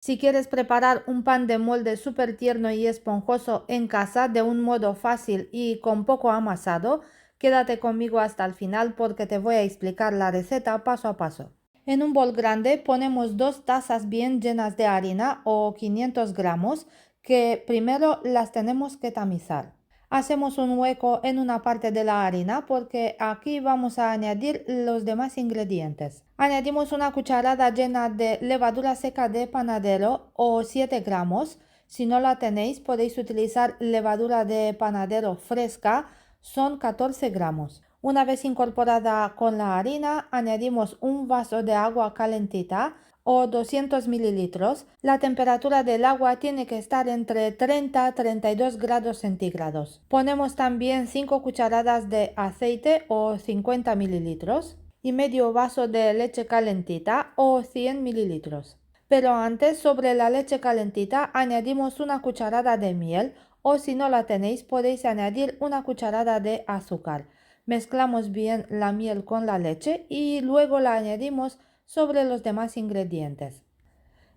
Si quieres preparar un pan de molde súper tierno y esponjoso en casa de un modo fácil y con poco amasado, quédate conmigo hasta el final porque te voy a explicar la receta paso a paso. En un bol grande ponemos 2 tazas bien llenas de harina o 500 gramos que primero las tenemos que tamizar. Hacemos un hueco en una parte de la harina porque aquí vamos a añadir los demás ingredientes. Añadimos una cucharada llena de levadura seca de panadero o 7 gramos. Si no la tenéis, podéis utilizar levadura de panadero fresca, son 14 gramos. Una vez incorporada con la harina, añadimos un vaso de agua calentita o 200 mililitros. La temperatura del agua tiene que estar entre 30 y 32 grados centígrados. Ponemos también 5 cucharadas de aceite o 50 mililitros y medio vaso de leche calentita o 100 mililitros. Pero antes, sobre la leche calentita, añadimos una cucharada de miel o si no la tenéis, podéis añadir una cucharada de azúcar. Mezclamos bien la miel con la leche y luego la añadimos sobre los demás ingredientes.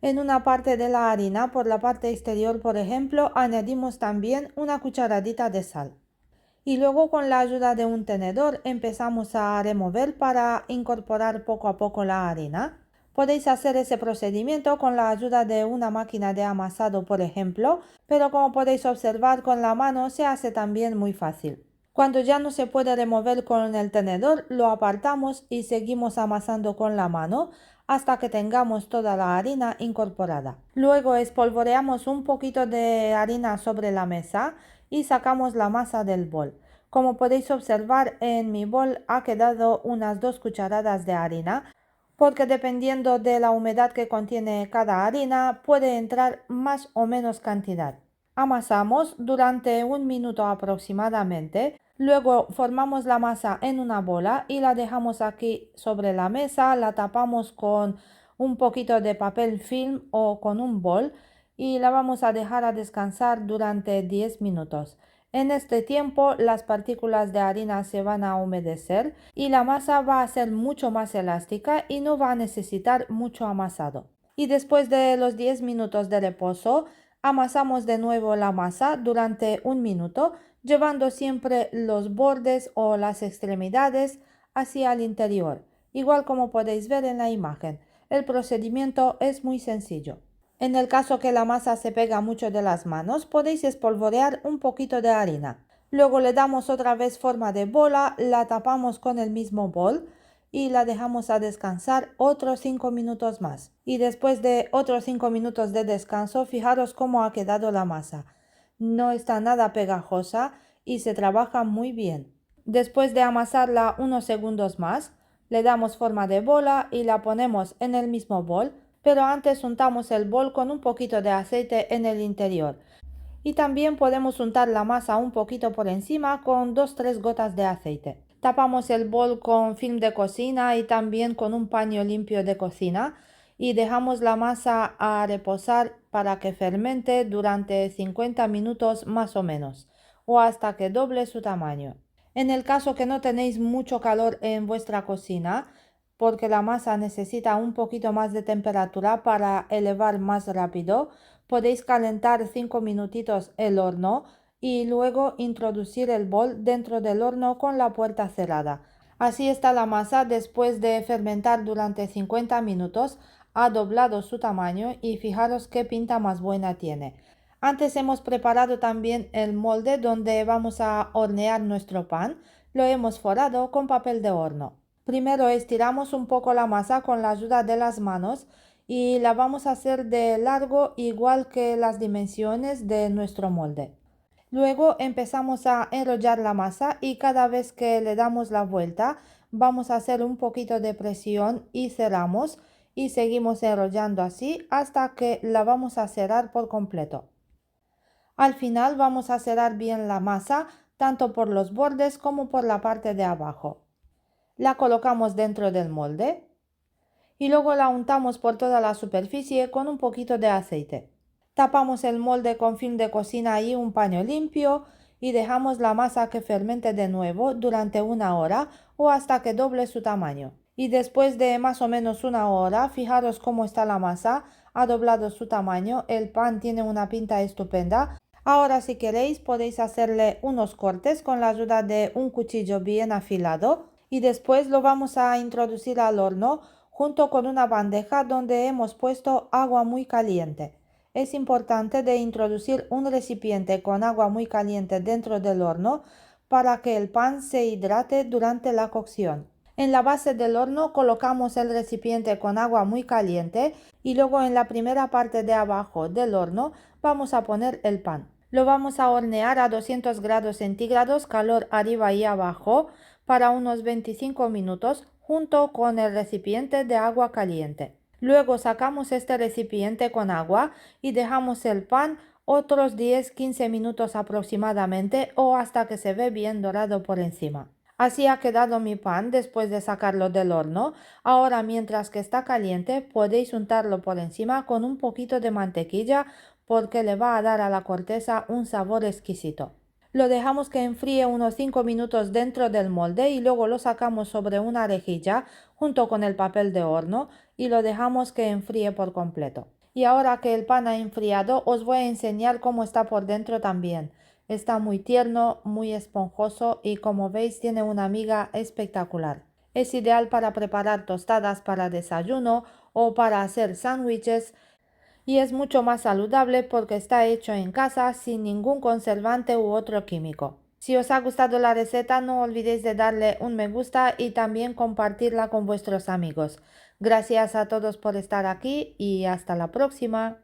En una parte de la harina, por la parte exterior, por ejemplo, añadimos también una cucharadita de sal. Y luego con la ayuda de un tenedor empezamos a remover para incorporar poco a poco la harina. Podéis hacer ese procedimiento con la ayuda de una máquina de amasado, por ejemplo, pero como podéis observar con la mano se hace también muy fácil. Cuando ya no se puede remover con el tenedor, lo apartamos y seguimos amasando con la mano hasta que tengamos toda la harina incorporada. Luego espolvoreamos un poquito de harina sobre la mesa y sacamos la masa del bol. Como podéis observar, en mi bol ha quedado unas 2 cucharadas de harina, porque dependiendo de la humedad que contiene cada harina puede entrar más o menos cantidad. Amasamos durante un minuto aproximadamente, luego formamos la masa en una bola y la dejamos aquí sobre la mesa, la tapamos con un poquito de papel film o con un bol y la vamos a dejar a descansar durante 10 minutos. En este tiempo las partículas de harina se van a humedecer y la masa va a ser mucho más elástica y no va a necesitar mucho amasado. Y después de los 10 minutos de reposo, amasamos de nuevo la masa durante un minuto, llevando siempre los bordes o las extremidades hacia el interior, igual como podéis ver en la imagen. El procedimiento es muy sencillo. En el caso que la masa se pega mucho de las manos, podéis espolvorear un poquito de harina. Luego le damos otra vez forma de bola, la tapamos con el mismo bol y la dejamos a descansar otros 5 minutos más. Y después de otros 5 minutos de descanso, fijaros cómo ha quedado la masa. No está nada pegajosa y se trabaja muy bien. Después de amasarla unos segundos más, le damos forma de bola y la ponemos en el mismo bol, pero antes untamos el bol con un poquito de aceite en el interior. Y también podemos untar la masa un poquito por encima con 2-3 gotas de aceite. Tapamos el bol con film de cocina y también con un paño limpio de cocina y dejamos la masa a reposar para que fermente durante 50 minutos más o menos, o hasta que doble su tamaño. En el caso que no tenéis mucho calor en vuestra cocina, porque la masa necesita un poquito más de temperatura para elevar más rápido, podéis calentar 5 minutitos el horno y luego introducir el bol dentro del horno con la puerta cerrada. Así está la masa después de fermentar durante 50 minutos, ha doblado su tamaño y fijaros qué pinta más buena tiene. Antes hemos preparado también el molde donde vamos a hornear nuestro pan. Lo hemos forrado con papel de horno. Primero estiramos un poco la masa con la ayuda de las manos y la vamos a hacer de largo igual que las dimensiones de nuestro molde. Luego empezamos a enrollar la masa y cada vez que le damos la vuelta vamos a hacer un poquito de presión y cerramos y seguimos enrollando así hasta que la vamos a cerrar por completo. Al final vamos a cerrar bien la masa tanto por los bordes como por la parte de abajo. La colocamos dentro del molde y luego la untamos por toda la superficie con un poquito de aceite. Tapamos el molde con film de cocina y un paño limpio y dejamos la masa que fermente de nuevo durante una hora o hasta que doble su tamaño. Y después de más o menos una hora, fijaros cómo está la masa, ha doblado su tamaño, el pan tiene una pinta estupenda. Ahora si queréis podéis hacerle unos cortes con la ayuda de un cuchillo bien afilado y después lo vamos a introducir al horno junto con una bandeja donde hemos puesto agua muy caliente. Es importante de introducir un recipiente con agua muy caliente dentro del horno para que el pan se hidrate durante la cocción. En la base del horno colocamos el recipiente con agua muy caliente y luego en la primera parte de abajo del horno vamos a poner el pan. Lo vamos a hornear a 200 grados centígrados, calor arriba y abajo, para unos 25 minutos junto con el recipiente de agua caliente. Luego sacamos este recipiente con agua y dejamos el pan otros 10-15 minutos aproximadamente o hasta que se ve bien dorado por encima. Así ha quedado mi pan después de sacarlo del horno. Ahora mientras que está caliente podéis untarlo por encima con un poquito de mantequilla porque le va a dar a la corteza un sabor exquisito. Lo dejamos que enfríe unos 5 minutos dentro del molde y luego lo sacamos sobre una rejilla junto con el papel de horno y lo dejamos que enfríe por completo. Y ahora que el pan ha enfriado os voy a enseñar cómo está por dentro también. Está muy tierno, muy esponjoso y como veis tiene una miga espectacular. Es ideal para preparar tostadas para desayuno o para hacer sándwiches y es mucho más saludable porque está hecho en casa sin ningún conservante u otro químico. Si os ha gustado la receta no olvidéis de darle un me gusta y también compartirla con vuestros amigos. Gracias a todos por estar aquí y hasta la próxima.